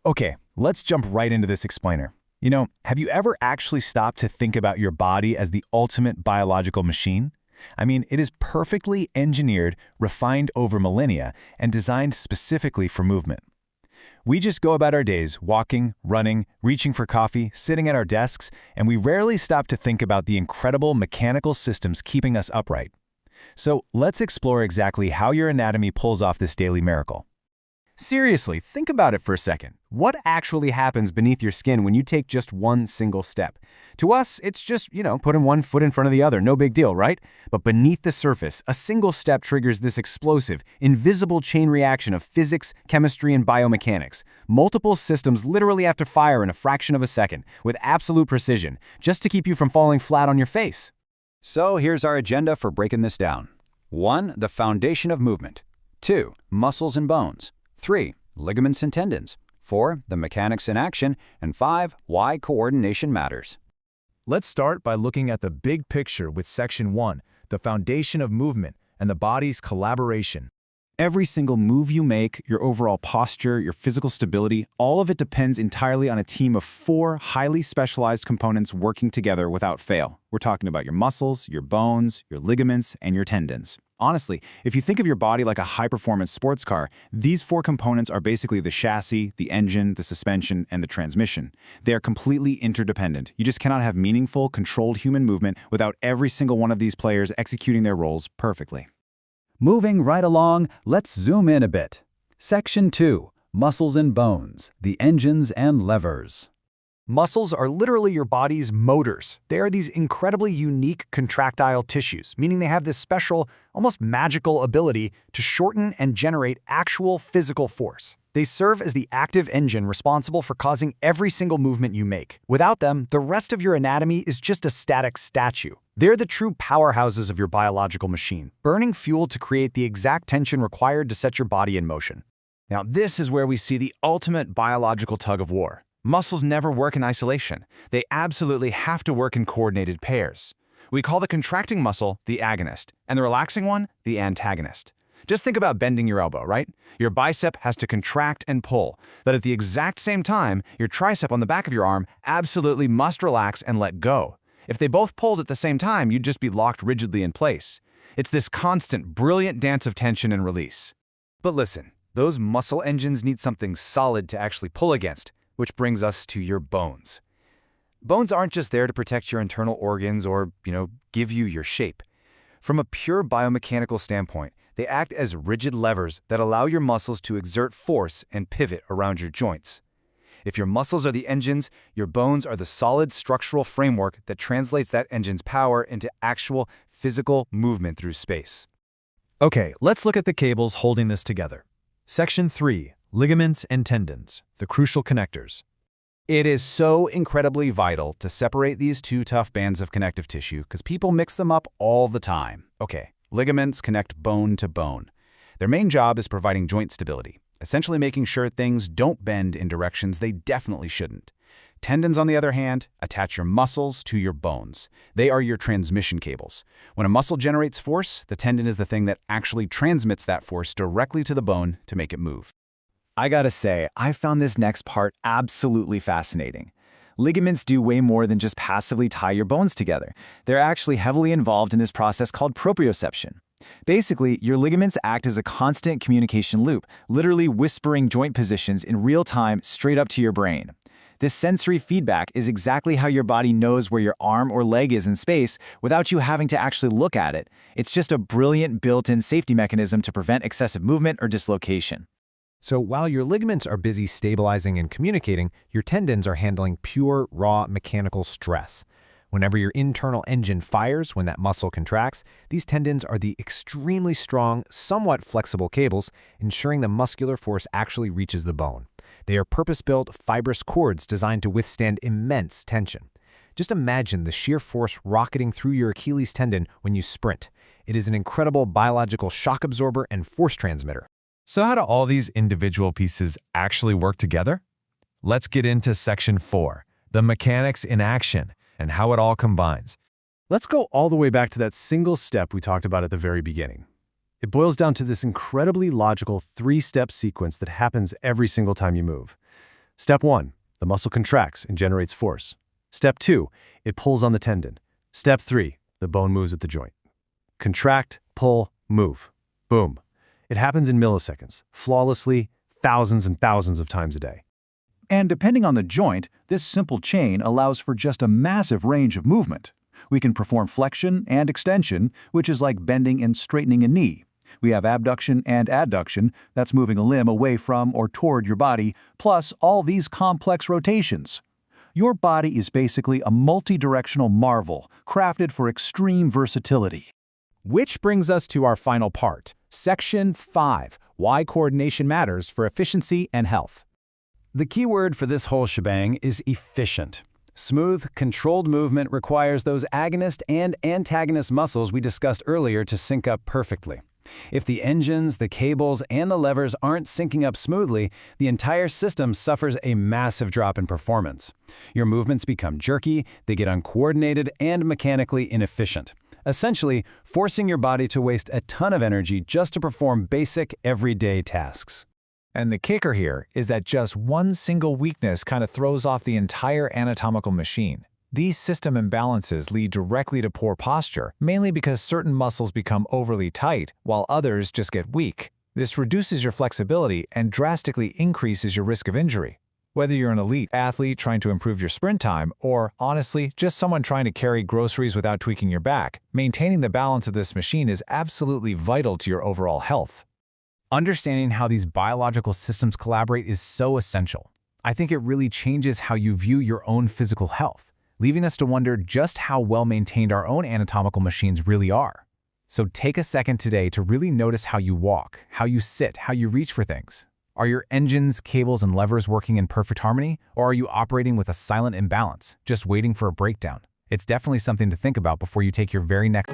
Okay, let's jump right into this explainer. Have you ever actually stopped to think about your body as the ultimate biological machine? I mean, it is perfectly engineered, refined over millennia, and designed specifically for movement. We just go about our days walking, running, reaching for coffee, sitting at our desks, and we rarely stop to think about the incredible mechanical systems keeping us upright. So let's explore exactly how your anatomy pulls off this daily miracle. Seriously, think about it for a second. What actually happens beneath your skin when you take just one single step? To us, it's just, putting one foot in front of the other, no big deal, right? But beneath the surface, a single step triggers this explosive, invisible chain reaction of physics, chemistry, and biomechanics. Multiple systems literally have to fire in a fraction of a second, with absolute precision, just to keep you from falling flat on your face. So here's our agenda for breaking this down. 1. The foundation of movement. 2. Muscles and bones. 3. Ligaments and tendons. 4. The mechanics in action. And 5. Why coordination matters. Let's start by looking at the big picture with Section 1, the foundation of movement and the body's collaboration. Every single move you make, your overall posture, your physical stability, all of it depends entirely on a team of 4 highly specialized components working together without fail. We're talking about your muscles, your bones, your ligaments, and your tendons. Honestly, if you think of your body like a high-performance sports car, these 4 components are basically the chassis, the engine, the suspension, and the transmission. They are completely interdependent. You just cannot have meaningful, controlled human movement without every single one of these players executing their roles perfectly. Moving right along, let's zoom in a bit. Section 2. Muscles and bones, the engines and levers. Muscles are literally your body's motors. They are these incredibly unique contractile tissues, meaning they have this special, almost magical ability to shorten and generate actual physical force. They serve as the active engine responsible for causing every single movement you make. Without them, the rest of your anatomy is just a static statue. They're the true powerhouses of your biological machine, burning fuel to create the exact tension required to set your body in motion. Now, this is where we see the ultimate biological tug of war. Muscles never work in isolation. They absolutely have to work in coordinated pairs. We call the contracting muscle the agonist, and the relaxing one the antagonist. Just think about bending your elbow, right? Your bicep has to contract and pull, but at the exact same time, your tricep on the back of your arm absolutely must relax and let go. If they both pulled at the same time, you'd just be locked rigidly in place. It's this constant, brilliant dance of tension and release. But listen, those muscle engines need something solid to actually pull against, which brings us to your bones. Bones aren't just there to protect your internal organs or, give you your shape. From a pure biomechanical standpoint, they act as rigid levers that allow your muscles to exert force and pivot around your joints. If your muscles are the engines, your bones are the solid structural framework that translates that engine's power into actual physical movement through space. Okay, let's look at the cables holding this together. Section 3, ligaments and tendons, the crucial connectors. It is so incredibly vital to separate these 2 tough bands of connective tissue because people mix them up all the time. Okay, ligaments connect bone to bone. Their main job is providing joint stability, essentially making sure things don't bend in directions they definitely shouldn't. Tendons, on the other hand, attach your muscles to your bones. They are your transmission cables. When a muscle generates force, the tendon is the thing that actually transmits that force directly to the bone to make it move. I gotta say, I found this next part absolutely fascinating. Ligaments do way more than just passively tie your bones together. They're actually heavily involved in this process called proprioception. Basically, your ligaments act as a constant communication loop, literally whispering joint positions in real time straight up to your brain. This sensory feedback is exactly how your body knows where your arm or leg is in space without you having to actually look at it. It's just a brilliant built-in safety mechanism to prevent excessive movement or dislocation. So while your ligaments are busy stabilizing and communicating, your tendons are handling pure, raw mechanical stress. Whenever your internal engine fires, when that muscle contracts, these tendons are the extremely strong, somewhat flexible cables, ensuring the muscular force actually reaches the bone. They are purpose-built, fibrous cords designed to withstand immense tension. Just imagine the sheer force rocketing through your Achilles tendon when you sprint. It is an incredible biological shock absorber and force transmitter. So how do all these individual pieces actually work together? Let's get into Section 4, the mechanics in action, and how it all combines. Let's go all the way back to that single step we talked about at the very beginning. It boils down to this incredibly logical 3-step sequence that happens every single time you move. Step 1. The muscle contracts and generates force. Step 2. It pulls on the tendon. Step 3. The bone moves at the joint. Contract, pull, move. Boom. It happens in milliseconds, flawlessly, thousands and thousands of times a day. And depending on the joint, this simple chain allows for just a massive range of movement. We can perform flexion and extension, which is like bending and straightening a knee. We have abduction and adduction, that's moving a limb away from or toward your body, plus all these complex rotations. Your body is basically a multi-directional marvel, crafted for extreme versatility. Which brings us to our final part, Section 5, Why Coordination Matters for Efficiency and Health. The key word for this whole shebang is efficient. Smooth, controlled movement requires those agonist and antagonist muscles we discussed earlier to sync up perfectly. If the engines, the cables, and the levers aren't syncing up smoothly, the entire system suffers a massive drop in performance. Your movements become jerky, they get uncoordinated, and mechanically inefficient, essentially forcing your body to waste a ton of energy just to perform basic, everyday tasks. And the kicker here is that just one single weakness kind of throws off the entire anatomical machine. These system imbalances lead directly to poor posture, mainly because certain muscles become overly tight, while others just get weak. This reduces your flexibility and drastically increases your risk of injury. Whether you're an elite athlete trying to improve your sprint time, or, honestly, just someone trying to carry groceries without tweaking your back, maintaining the balance of this machine is absolutely vital to your overall health. Understanding how these biological systems collaborate is so essential. I think it really changes how you view your own physical health, leaving us to wonder just how well-maintained our own anatomical machines really are. So take a second today to really notice how you walk, how you sit, how you reach for things. Are your engines, cables, and levers working in perfect harmony, or are you operating with a silent imbalance, just waiting for a breakdown? It's definitely something to think about before you take your very next